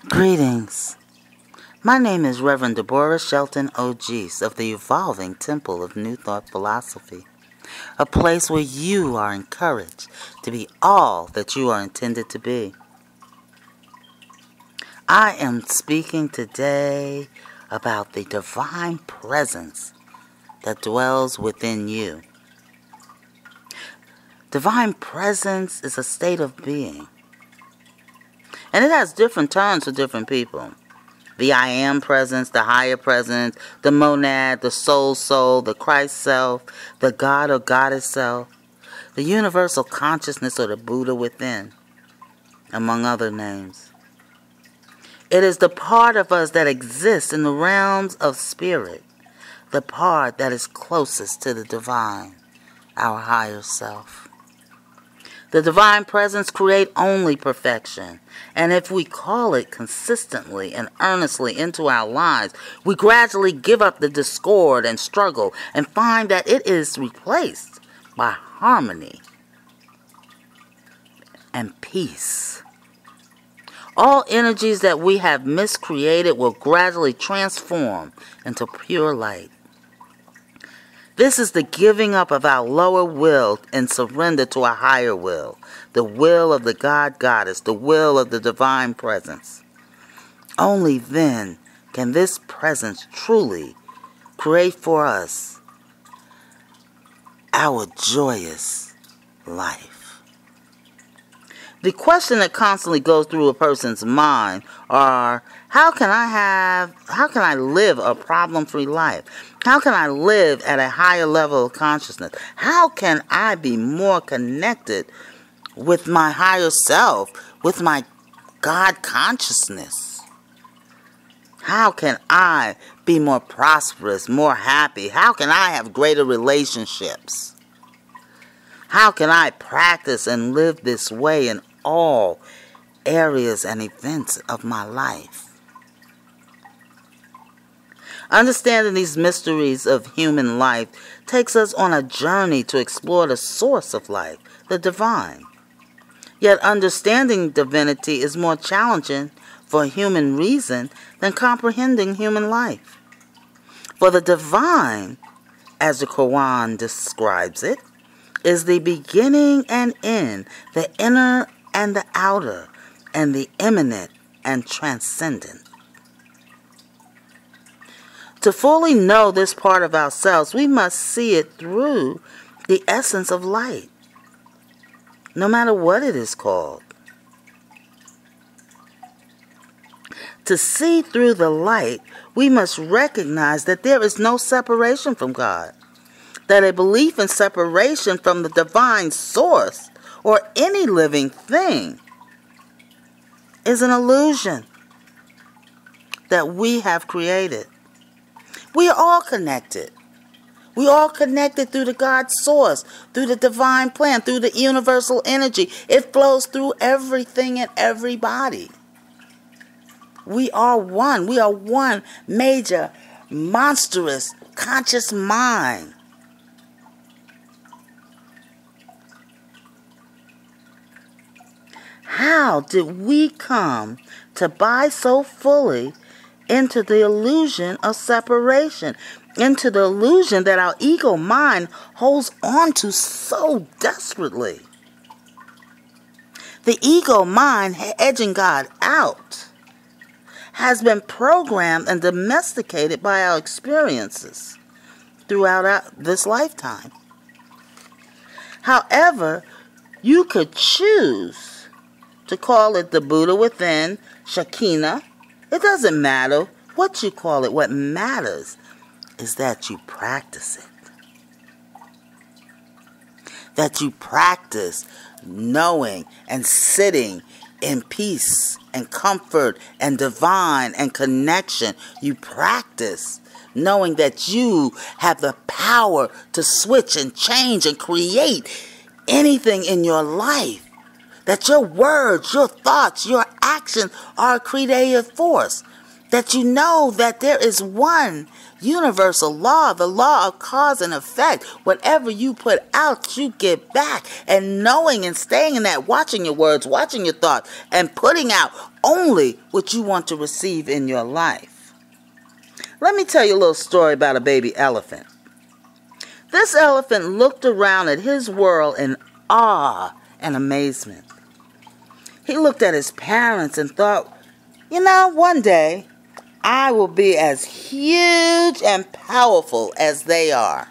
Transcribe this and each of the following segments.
Greetings. My name is Reverend DeBorah Shelton Ogiste of the Evolving Temple of New Thought Philosophy, a place where you are encouraged to be all that you are intended to be. I am speaking today about the divine presence that dwells within you. Divine presence is a state of being. And it has different terms for different people. The I am presence, the higher presence, the monad, the soul, the Christ self, the God or goddess self, the universal consciousness or the Buddha within, among other names. It is the part of us that exists in the realms of spirit, the part that is closest to the divine, our higher self. The divine presence creates only perfection, and if we call it consistently and earnestly into our lives, we gradually give up the discord and struggle and find that it is replaced by harmony and peace. All energies that we have miscreated will gradually transform into pure light. This is the giving up of our lower will and surrender to a higher will, the will of the God-Goddess, the will of the divine presence. Only then can this presence truly create for us our joyous life. The question that constantly goes through a person's mind are, how can I live a problem-free life? How can I live at a higher level of consciousness? How can I be more connected with my higher self, with my God consciousness? How can I be more prosperous, more happy? How can I have greater relationships? How can I practice and live this way in all areas and events of my life? Understanding these mysteries of human life takes us on a journey to explore the source of life, the divine. Yet understanding divinity is more challenging for human reason than comprehending human life. For the divine, as the Quran describes it, is the beginning and end, the inner and the outer, and the immanent and transcendent. To fully know this part of ourselves, we must see it through the essence of light, no matter what it is called. To see through the light, we must recognize that there is no separation from God, that a belief in separation from the divine source or any living thing is an illusion that we have created. We are all connected. We are all connected through the God source, through the divine plan, through the universal energy. It flows through everything and everybody. We are one. We are one major, monstrous, conscious mind. How did we come to buy so fully into the illusion of separation, into the illusion that our ego mind holds on to so desperately? The ego mind, edging God out, has been programmed and domesticated by our experiences throughout this lifetime. However, you could choose to call it the Buddha within, Shekinah. It doesn't matter what you call it. What matters is that you practice it. That you practice knowing and sitting in peace and comfort and divine and connection. You practice knowing that you have the power to switch and change and create anything in your life. That your words, your thoughts, your actions are a creative force. That you know that there is one universal law, the law of cause and effect. Whatever you put out, you get back. And knowing and staying in that, watching your words, watching your thoughts, and putting out only what you want to receive in your life. Let me tell you a little story about a baby elephant. This elephant looked around at his world in awe and amazement. He looked at his parents and thought, one day I will be as huge and powerful as they are.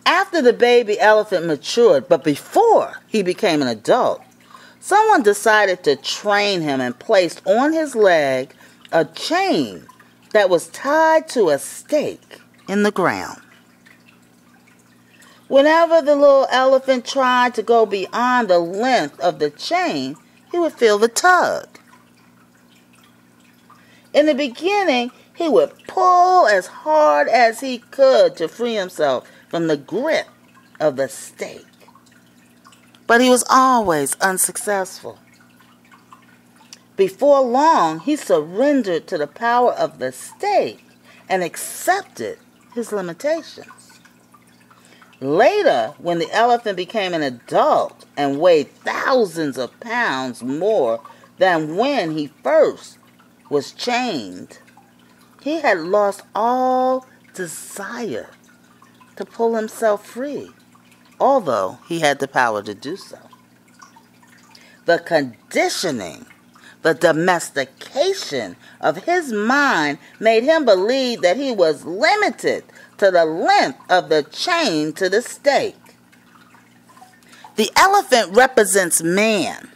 After the baby elephant matured, but before he became an adult, someone decided to train him and placed on his leg a chain that was tied to a stake in the ground. Whenever the little elephant tried to go beyond the length of the chain, he would feel the tug. In the beginning, he would pull as hard as he could to free himself from the grip of the stake. But he was always unsuccessful. Before long, he surrendered to the power of the stake and accepted his limitations. Later, when the elephant became an adult and weighed thousands of pounds more than when he first was chained, he had lost all desire to pull himself free, although he had the power to do so. The conditioning, the domestication of his mind made him believe that he was limited to the length of the chain to the stake. The elephant represents man.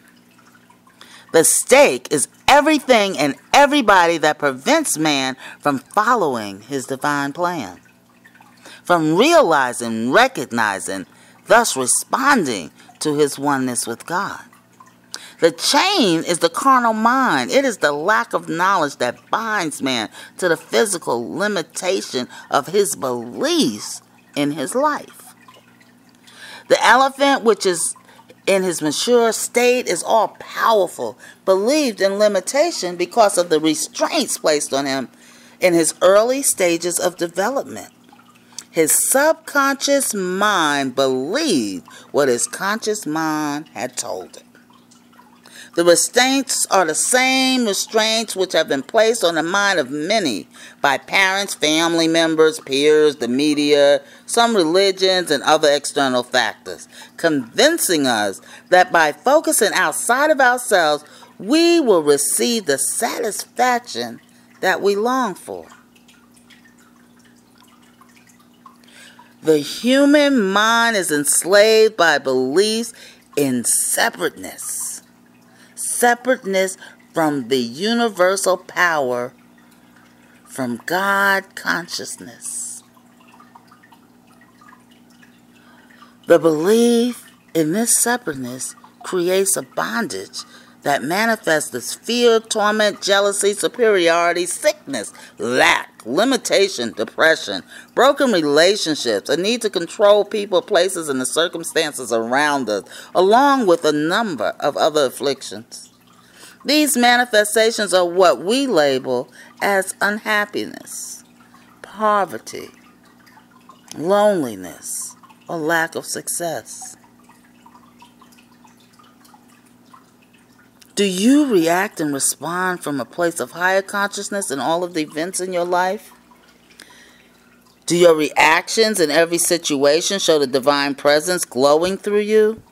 The stake is everything and everybody that prevents man from following his divine plan, from realizing, recognizing, thus responding to his oneness with God. The chain is the carnal mind. It is the lack of knowledge that binds man to the physical limitation of his beliefs in his life. The elephant, which is in his mature state, is all powerful, believed in limitation because of the restraints placed on him in his early stages of development. His subconscious mind believed what his conscious mind had told him. The restraints are the same restraints which have been placed on the mind of many by parents, family members, peers, the media, some religions, and other external factors, convincing us that by focusing outside of ourselves, we will receive the satisfaction that we long for. The human mind is enslaved by beliefs in separateness. Separateness from the universal power, from God consciousness. The belief in this separateness creates a bondage that manifests as fear, torment, jealousy, superiority, sickness, lack, limitation, depression, broken relationships, a need to control people, places, and the circumstances around us, along with a number of other afflictions. These manifestations are what we label as unhappiness, poverty, loneliness, or lack of success. Do you react and respond from a place of higher consciousness in all of the events in your life? Do your reactions in every situation show the divine presence glowing through you?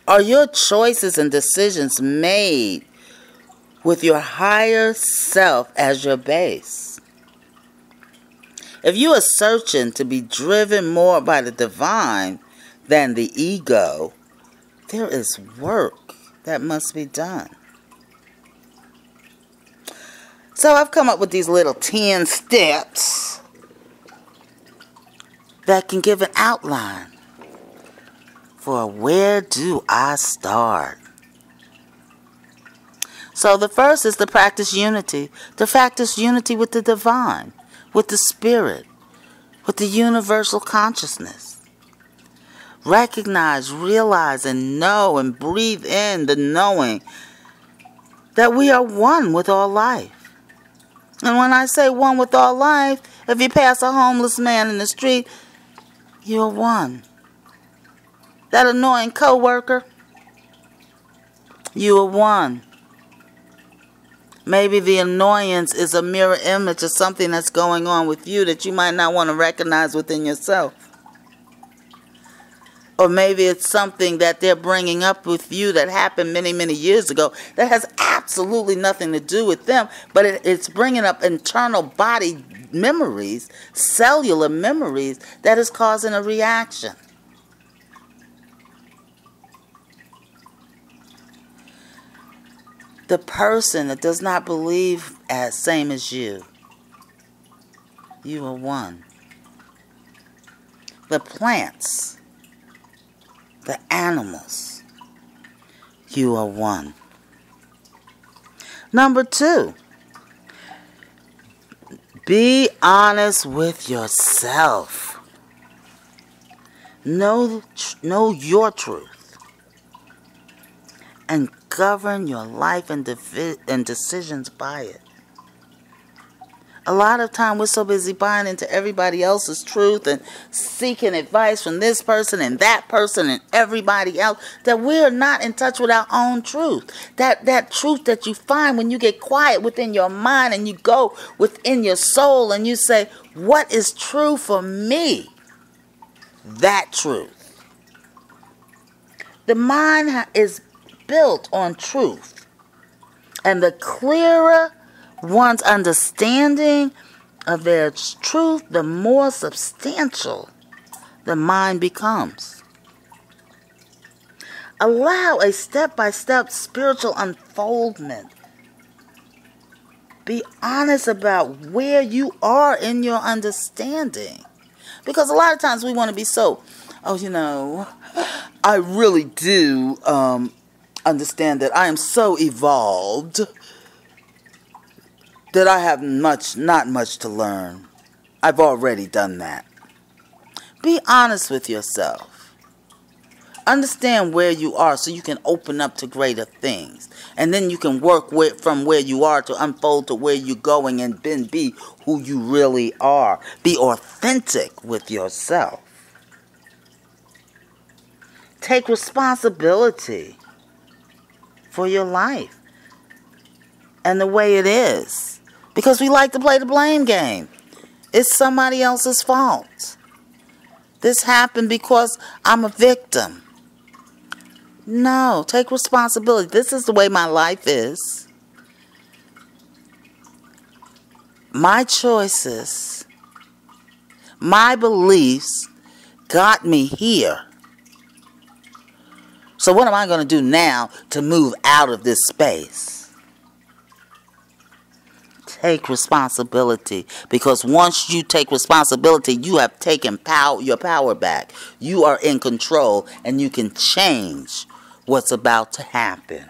Are your choices and decisions made with your higher self as your base? If you are searching to be driven more by the divine than the ego, there is work that must be done. So I've come up with these little 10 steps that can give an outline for where do I start. So the first is to practice unity. To practice unity with the divine, with the spirit, with the universal consciousness. Recognize, realize, and know and breathe in the knowing that we are one with all life. And when I say one with all life, if you pass a homeless man in the street, you're one. That annoying coworker, You are one. Maybe the annoyance is a mirror image of something that's going on with you that you might not want to recognize within yourself. Or maybe it's something that they're bringing up with you that happened many, many years ago that has absolutely nothing to do with them, but it's bringing up internal body memories, cellular memories, that is causing a reaction. The person that does not believe as same as you, you are one. The plants, the animals, you are one. Number 2, be honest with yourself. Know your truth. And govern your life and decisions by it. A lot of time we're so busy buying into everybody else's truth and seeking advice from this person and that person and everybody else that we're not in touch with our own truth. That truth that you find when you get quiet within your mind and you go within your soul and you say, what is true for me? That truth. The mind is built on truth, and the clearer one's understanding of their truth, the more substantial the mind becomes. Allow a step-by-step spiritual unfoldment. Be honest about where you are in your understanding, because a lot of times we want to be so, I really do understand that I am so evolved that I have not much to learn. I've already done that. Be honest with yourself. Understand where you are so you can open up to greater things. And then you can work from where you are to unfold to where you're going and then be who you really are. Be authentic with yourself. Take responsibility for your life and the way it is, because we like to play the blame game. It's somebody else's fault. This happened because I'm a victim. No, take responsibility. This is the way my life is. My choices, my beliefs got me here. So what am I going to do now to move out of this space? Take responsibility, because once you take responsibility, you have taken your power back. You are in control and you can change what's about to happen.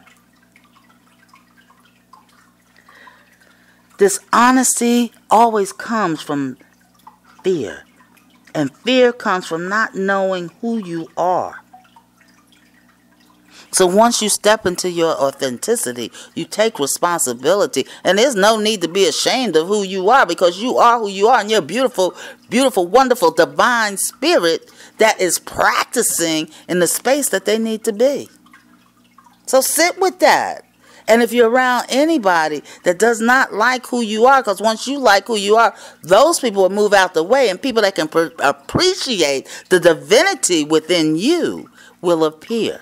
Dishonesty always comes from fear, and fear comes from not knowing who you are. So once you step into your authenticity, you take responsibility. And there's no need to be ashamed of who you are, because you are who you are. And you're a beautiful, beautiful, wonderful, divine spirit that is practicing in the space that they need to be. So sit with that. And if you're around anybody that does not like who you are, because once you like who you are, those people will move out the way. And people that can appreciate the divinity within you will appear.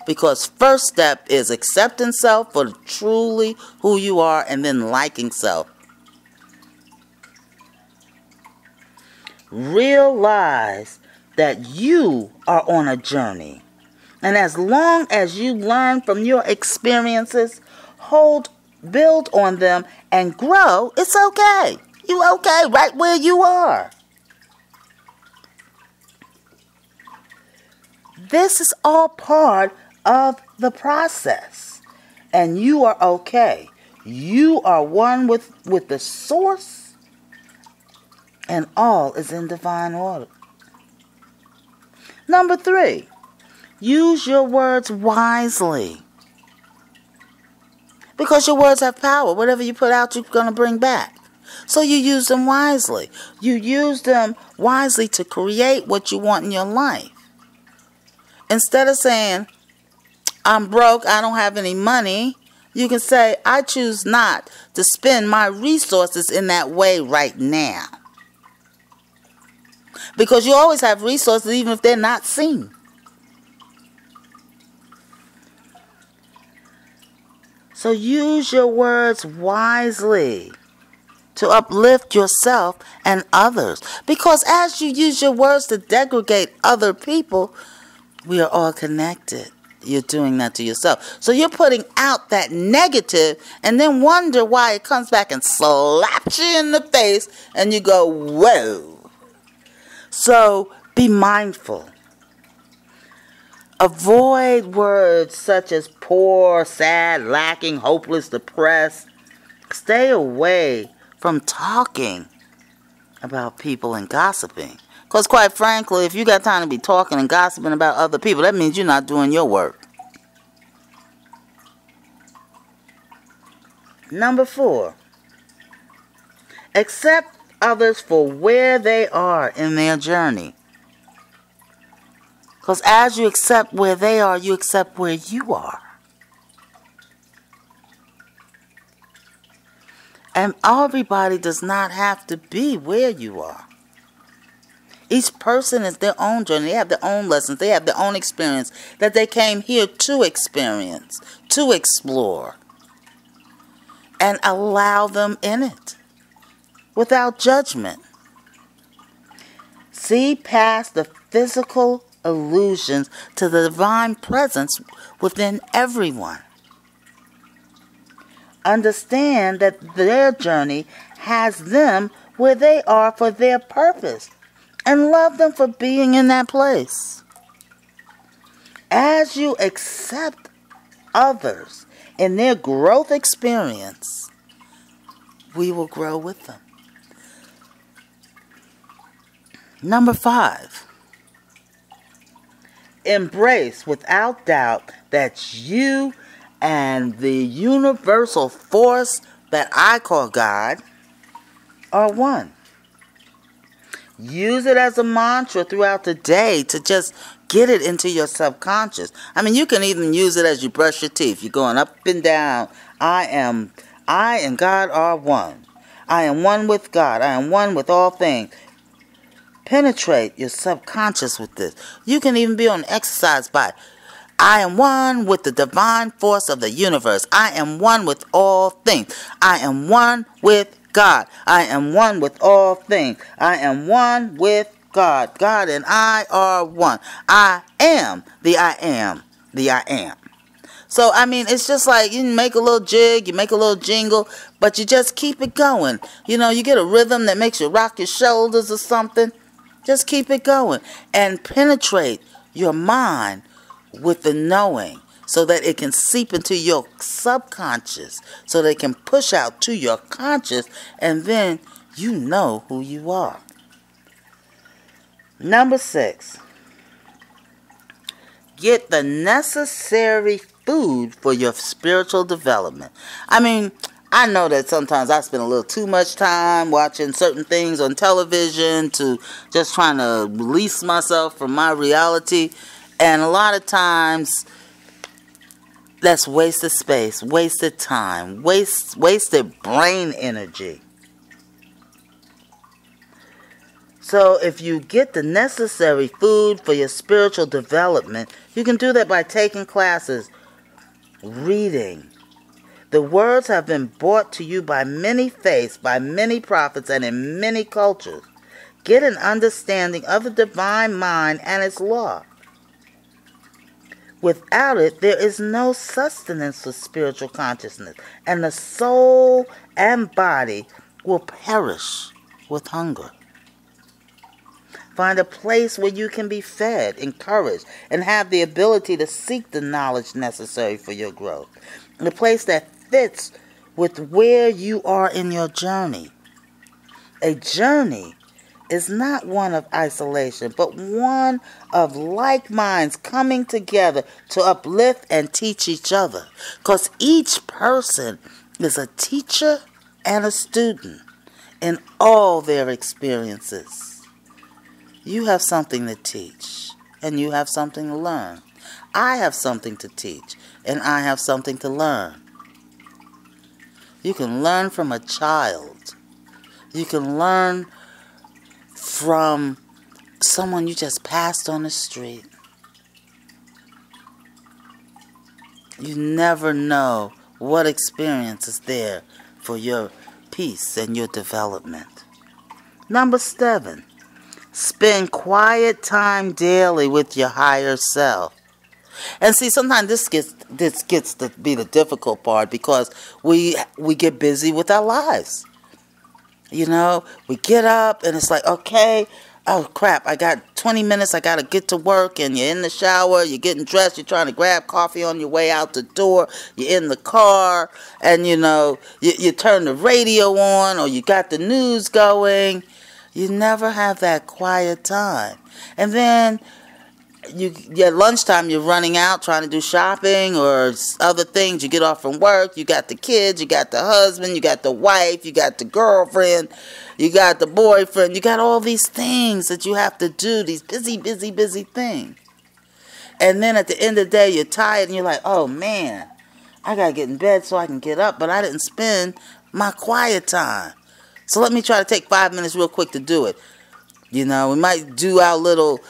Because first step is accepting self for truly who you are, and then liking self. Realize that you are on a journey. And as long as you learn from your experiences, build on them, and grow, it's okay. You're okay right where you are. This is all part of the process, and you are okay. You are one with the source, and all is in divine order. Number 3, use your words wisely, because your words have power. Whatever you put out, you're going to bring back. So you use them wisely. You use them wisely to create what you want in your life. Instead of saying, I'm broke, I don't have any money, you can say, I choose not to spend my resources in that way right now. Because you always have resources even if they're not seen. So use your words wisely to uplift yourself and others. Because as you use your words to degrade other people, we are all connected. You're doing that to yourself. So you're putting out that negative and then wonder why it comes back and slaps you in the face and you go, whoa. So be mindful. Avoid words such as poor, sad, lacking, hopeless, depressed. Stay away from talking about people and gossiping. Because quite frankly, if you got time to be talking and gossiping about other people, that means you're not doing your work. Number 4, accept others for where they are in their journey. Because as you accept where they are, you accept where you are. And everybody does not have to be where you are. Each person is their own journey. They have their own lessons. They have their own experience that they came here to experience, to explore. And allow them in it without judgment. See past the physical illusions to the divine presence within everyone. Understand that their journey has them where they are for their purpose, and love them for being in that place. As you accept others in their growth experience, we will grow with them. Number 5, embrace without doubt that you and the universal force that I call God are one. Use it as a mantra throughout the day to just get it into your subconscious. I mean, you can even use it as you brush your teeth. You're going up and down. I and God are one. I am one with God. I am one with all things. Penetrate your subconscious with this. You can even be on exercise by I am one with the divine force of the universe. I am one with all things. I am one with God. I am one with all things. I am one with God. God and I are one. I am the I am the I am. So, I mean, it's just like you make a little jig, you make a little jingle, but you just keep it going. You know, you get a rhythm that makes you rock your shoulders or something. Just keep it going and penetrate your mind with the knowing so that it can seep into your subconscious, so that it can push out to your conscious, and then you know who you are. Number 6, get the necessary food for your spiritual development. I mean, I know that sometimes I spend a little too much time watching certain things on television to just trying to release myself from my reality. And a lot of times, that's wasted space, wasted time, wasted brain energy. So if you get the necessary food for your spiritual development, you can do that by taking classes, reading. The words have been brought to you by many faiths, by many prophets, and in many cultures. Get an understanding of the divine mind and its law. Without it, there is no sustenance for spiritual consciousness, and the soul and body will perish with hunger. Find a place where you can be fed, encouraged, and have the ability to seek the knowledge necessary for your growth. A place that fits with where you are in your journey. A journey is not one of isolation, but one of like minds coming together to uplift and teach each other. Because each person is a teacher and a student in all their experiences. You have something to teach, and you have something to learn. I have something to teach, and I have something to learn. You can learn from a child. You can learn from someone you just passed on the street. You never know what experience is there for your peace and your development. Number 7, spend quiet time daily with your higher self. And see, sometimes this gets to be the difficult part because we get busy with our lives. You know, we get up and it's like, okay, oh crap, I got 20 minutes, I got to get to work, and you're in the shower, you're getting dressed, you're trying to grab coffee on your way out the door, you're in the car, and you know, you turn the radio on or you got the news going. You never have that quiet time. And then at lunchtime, you're running out trying to do shopping or other things. You get off from work, you got the kids, you got the husband, you got the wife, you got the girlfriend, you got the boyfriend, you got all these things that you have to do, these busy things. And then at the end of the day, you're tired and you're like, oh man, I got to get in bed so I can get up, but I didn't spend my quiet time. So let me try to take 5 minutes real quick to do it. You know, we might do our little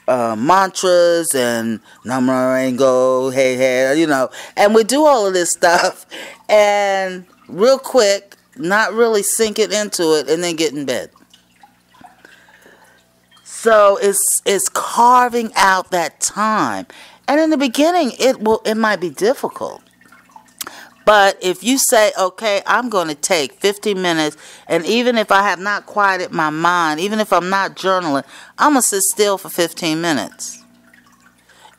mantras and namarango, hey, you know, and we do all of this stuff and real quick, not really sink it into it, and then get in bed. So it's carving out that time. And in the beginning, it might be difficult. But if you say, okay, I'm going to take 15 minutes, and even if I have not quieted my mind, even if I'm not journaling, I'm going to sit still for 15 minutes.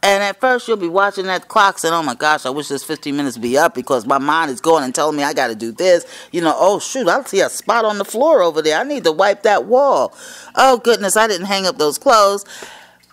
And at first, you'll be watching that clock saying, oh my gosh, I wish this 15 minutes be up because my mind is going and telling me I got to do this. You know, oh shoot, I see a spot on the floor over there. I need to wipe that wall. Oh goodness, I didn't hang up those clothes.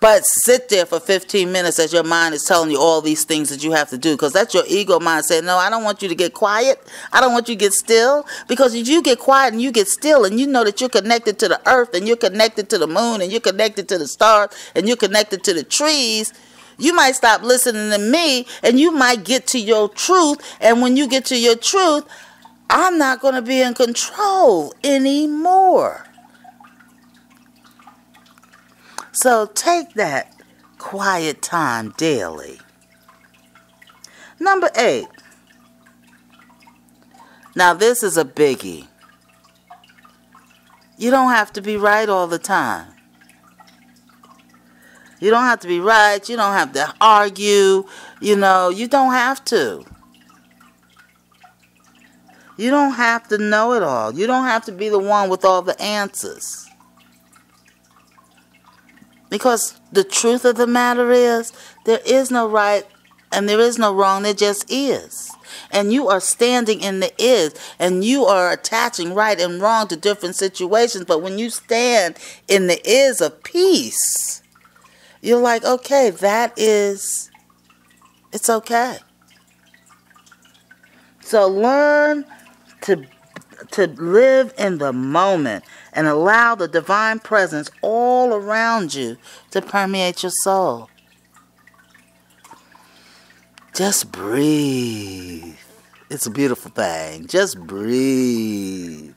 But sit there for 15 minutes as your mind is telling you all these things that you have to do. Because that's your ego mind saying, no, I don't want you to get quiet. I don't want you to get still. Because if you get quiet and you get still and you know that you're connected to the earth and you're connected to the moon and you're connected to the stars and you're connected to the trees, you might stop listening to me and you might get to your truth. And when you get to your truth, I'm not going to be in control anymore. So take that quiet time daily. Number 8. Now this is a biggie. You don't have to be right all the time. You don't have to be right. You don't have to argue. You know, you don't have to. You don't have to know it all. You don't have to be the one with all the answers. Because the truth of the matter is, there is no right and there is no wrong, there just is. And you are standing in the is, and you are attaching right and wrong to different situations. But when you stand in the is of peace, you're like, okay, it's okay. So learn to live in the moment and allow the divine presence all around you to permeate your soul. Just breathe. It's a beautiful thing. Just breathe.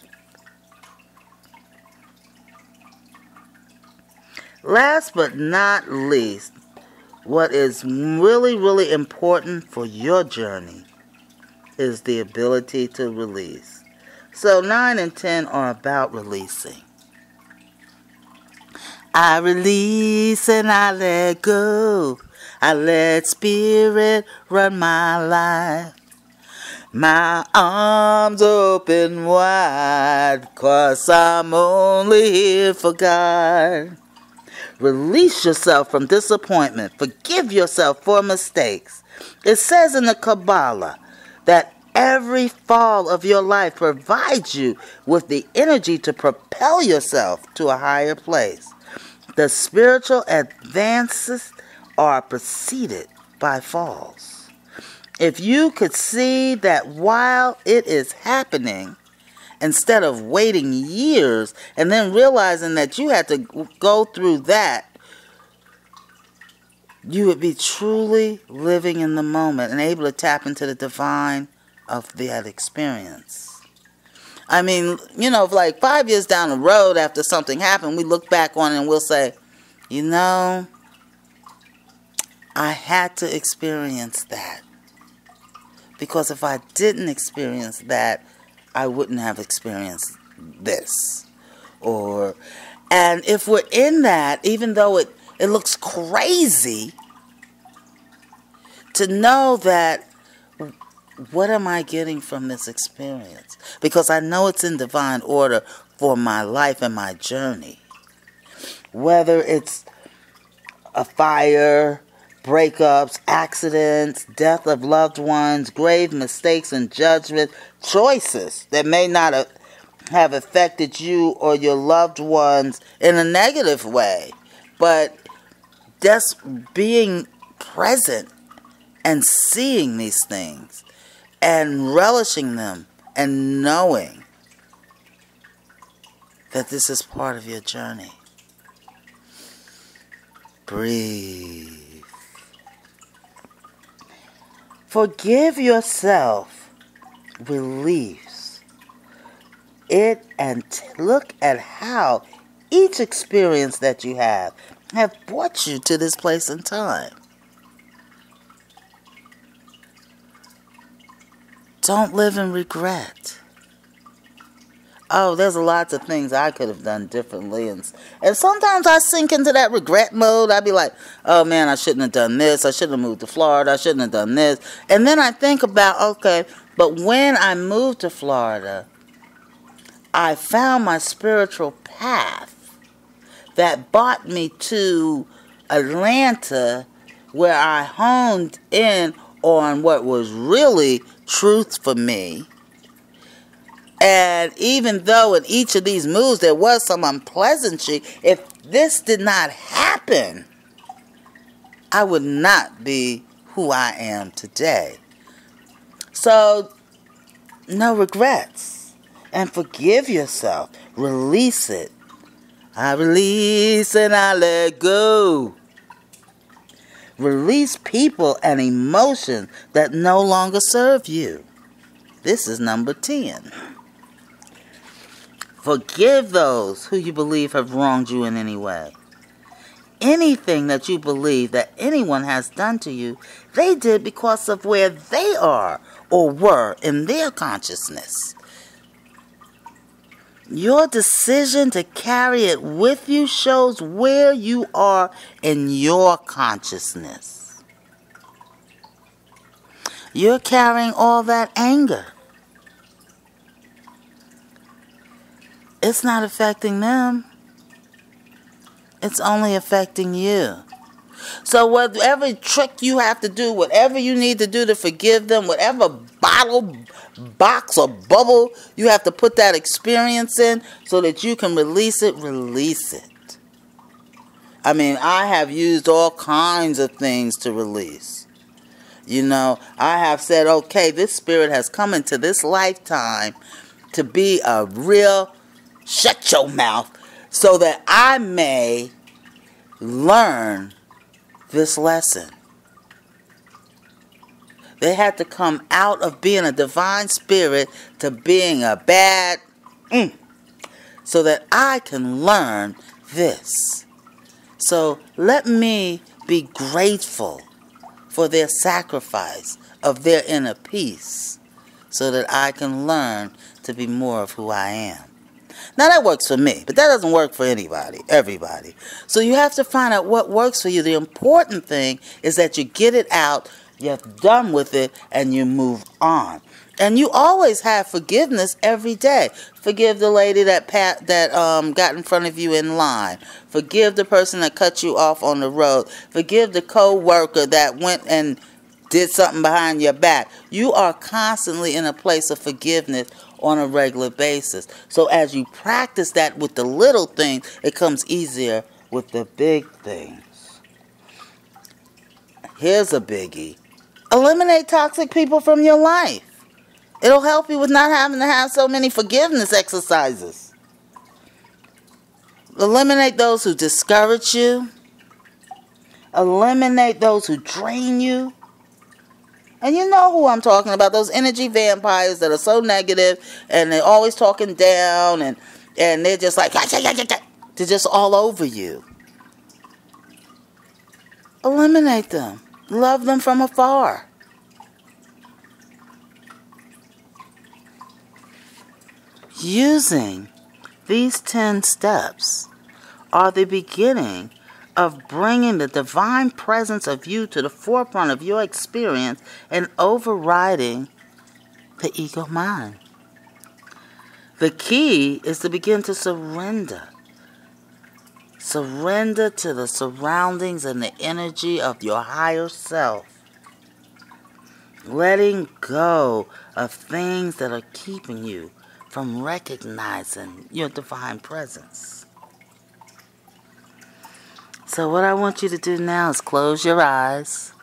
Last but not least, what is really, really important for your journey is the ability to release. So 9 and 10 are about releasing. I release and I let go. I let spirit run my life. My arms open wide, 'cause I'm only here for God. Release yourself from disappointment. Forgive yourself for mistakes. It says in the Kabbalah that every fall of your life provides you with the energy to propel yourself to a higher place. The spiritual advances are preceded by falls. If you could see that while it is happening, instead of waiting years and then realizing that you had to go through that you would be truly living in the moment and able to tap into the divine of that experience. I mean, you know, like 5 years down the road after something happened, we look back on it and we'll say, you know, I had to experience that. Because if I didn't experience that, I wouldn't have experienced this. And if we're in that, even though it looks crazy, to know that, what am I getting from this experience? Because I know it's in divine order for my life and my journey. Whether it's a fire, breakups, accidents, death of loved ones, grave mistakes and judgment, choices that may not have affected you or your loved ones in a negative way, but just being present and seeing these things and relishing them and knowing that this is part of your journey. Breathe. Forgive yourself relieves it, and look at how each experience that you have brought you to this place in time. Don't live in regret. Oh, there's lots of things I could have done differently. And sometimes I sink into that regret mode. I'd be like, oh man, I shouldn't have done this. I shouldn't have moved to Florida. I shouldn't have done this. And then I think about, okay, but when I moved to Florida, I found my spiritual path that brought me to Atlanta, where I honed in on what was really truth for me. And even though in each of these moves there was some unpleasantry, if this did not happen, I would not be who I am today. So, no regrets. And forgive yourself. Release it. I release and I let go. Release people and emotions that no longer serve you. This is number 10. Forgive those who you believe have wronged you in any way. Anything that you believe that anyone has done to you, they did because of where they are or were in their consciousness. Your decision to carry it with you shows where you are in your consciousness. You're carrying all that anger. It's not affecting them. It's only affecting you. So whatever trick you have to do, whatever you need to do to forgive them, whatever bottle, box, or bubble you have to put that experience in so that you can release it, release it. I mean, I have used all kinds of things to release. You know, I have said, okay, this spirit has come into this lifetime to be a real shut your mouth so that I may learn this lesson. They had to come out of being a divine spirit to being a bad so that I can learn this. So let me be grateful for their sacrifice of their inner peace so that I can learn to be more of who I am. Now that works for me, but that doesn't work for everybody. So you have to find out what works for you. The important thing is that you get it out, you're done with it, and you move on. And you always have forgiveness every day. Forgive the lady that got in front of you in line. Forgive the person that cut you off on the road. Forgive the co-worker that went and did something behind your back. You are constantly in a place of forgiveness on a regular basis. So as you practice that with the little things, it comes easier with the big things. Here's a biggie. Eliminate toxic people from your life. It'll help you with not having to have so many forgiveness exercises. Eliminate those who discourage you. Eliminate those who drain you. And you know who I'm talking about, those energy vampires that are so negative and they're always talking down and they're just like, they're just all over you. Eliminate them. Love them from afar. Using these 10 steps are the beginning of bringing the divine presence of you to the forefront of your experience and overriding the ego mind. The key is to begin to surrender. Surrender to the surroundings and the energy of your higher self. Letting go of things that are keeping you from recognizing your divine presence. So what I want you to do now is close your eyes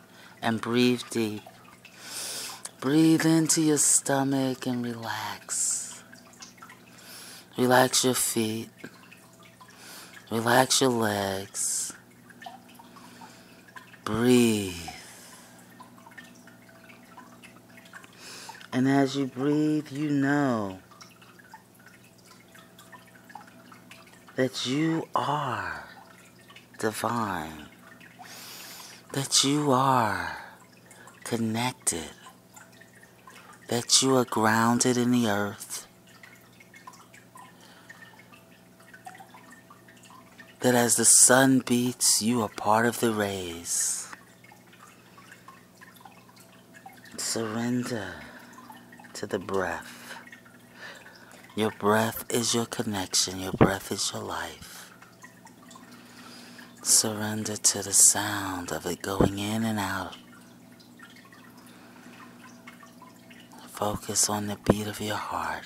and breathe deep. Breathe into your stomach and relax. Relax your feet. Relax your legs. Breathe. And as you breathe, you know that you are divine, that you are connected, that you are grounded in the earth, that as the sun beats, you are part of the rays. Surrender to the breath. Your breath is your connection. Your breath is your life. Surrender to the sound of it going in and out. Focus on the beat of your heart.